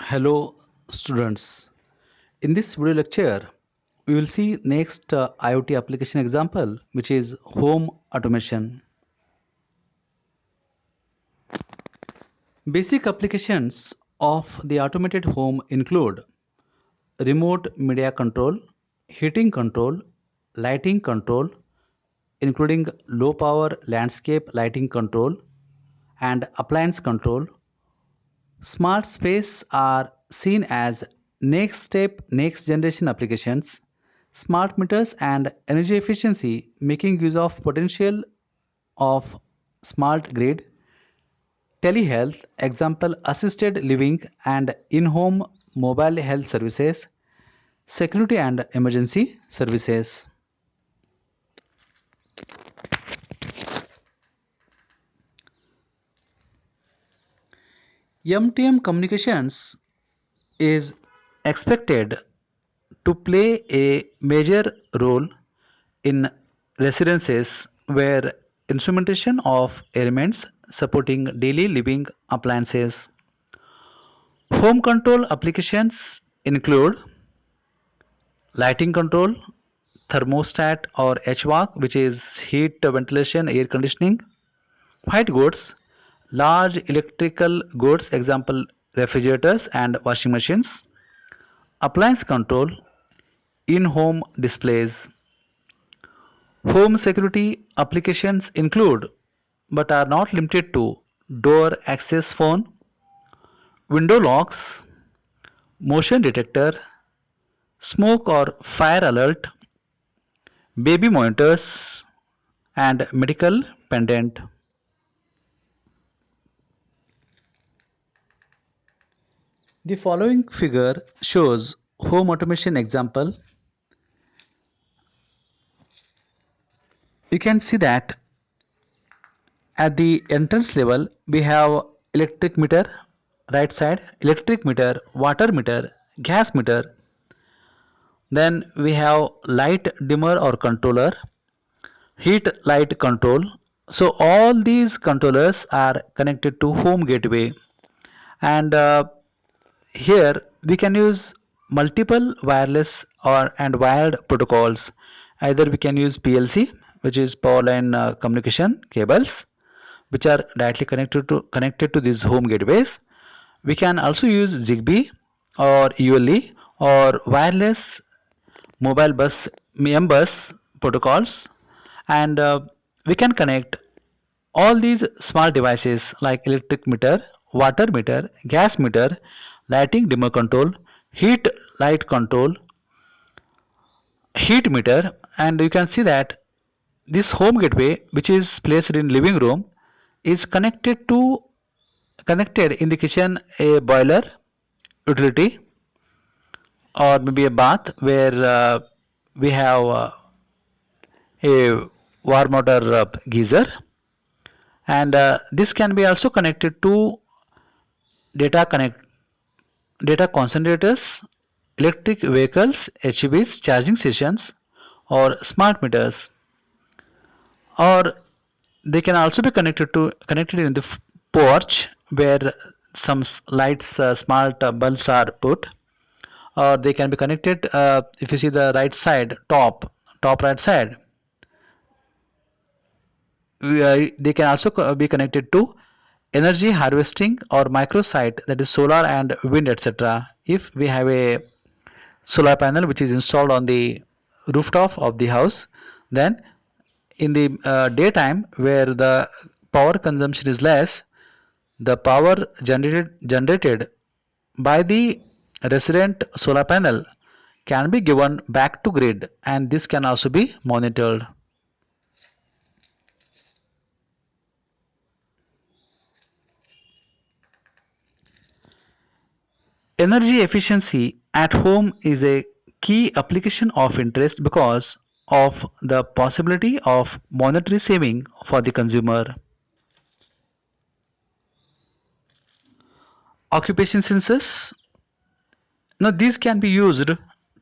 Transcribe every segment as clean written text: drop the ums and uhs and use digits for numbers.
Hello students. In this video lecture, we will see next IoT application example which is home automation. Basic applications of the automated home include remote media control, heating control, lighting control including low power landscape lighting control and appliance control. Smart space are seen as next step, next generation applications. Smart meters and energy efficiency making use of potential of smart grid. Telehealth, example assisted living and in-home mobile health services. Security and emergency services. MTM Communications is expected to play a major role in residences where instrumentation of elements supporting daily living appliances. Home control applications include lighting control, thermostat or HVAC, which is heat, ventilation, air conditioning, white goods, large electrical goods, example refrigerators and washing machines, appliance control, in-home displays. Home security applications include but are not limited to door access phone, window locks, motion detector, smoke or fire alert, baby monitors, and medical pendant. The following figure shows home automation example. You can see that at the entrance level we have electric meter, right side electric meter, water meter, gas meter. Then we have light dimmer or controller, heat light control. So all these controllers are connected to home gateway, and here we can use multiple wireless or and wired protocols. Either we can use PLC, which is power line communication cables, which are directly connected to these home gateways. We can also use Zigbee or ULE or wireless mobile bus M-bus protocols, and we can connect all these smart devices like electric meter, water meter, gas meter, lighting dimmer control, heat light control, heat meter. And you can see that this home gateway which is placed in living room is connected in the kitchen a boiler utility or maybe a bath where we have a warm water geyser, and this can be also connected to data connect data concentrators, electric vehicles, HEVs, charging stations, or smart meters, or they can also be connected in the porch where some lights, smart bulbs are put, or they can be connected. If you see the right side, top right side, they can also be connected to energy harvesting or microsite, that is solar and wind, etc. If we have a solar panel which is installed on the rooftop of the house, then in the daytime where the power consumption is less, the power generated by the resident solar panel can be given back to grid, and this can also be monitored. Energy efficiency at home is a key application of interest because of the possibility of monetary saving for the consumer. Occupation census. Now these can be used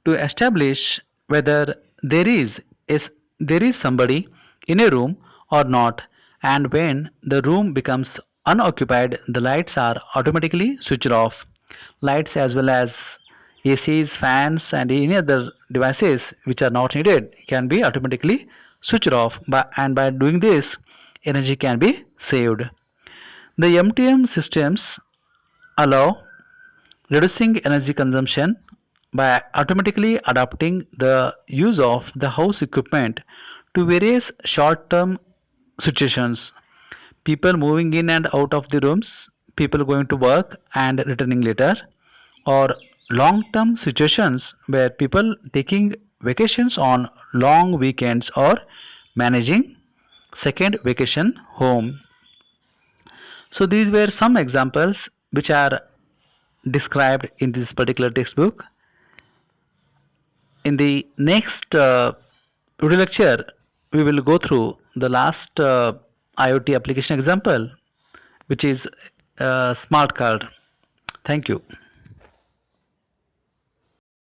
to establish whether there is somebody in a room or not, and when the room becomes unoccupied the lights are automatically switched off. Lights as well as ACs, fans, and any other devices which are not needed can be automatically switched off. And by doing this, energy can be saved. The MTM systems allow reducing energy consumption by automatically adapting the use of the house equipment to various short-term situations. People moving in and out of the rooms, people going to work and returning later, or long term situations where people taking vacations on long weekends or managing second vacation home. So these were some examples which are described in this particular textbook. In the next video lecture, we will go through the last IoT application example, which is smart card. Thank you.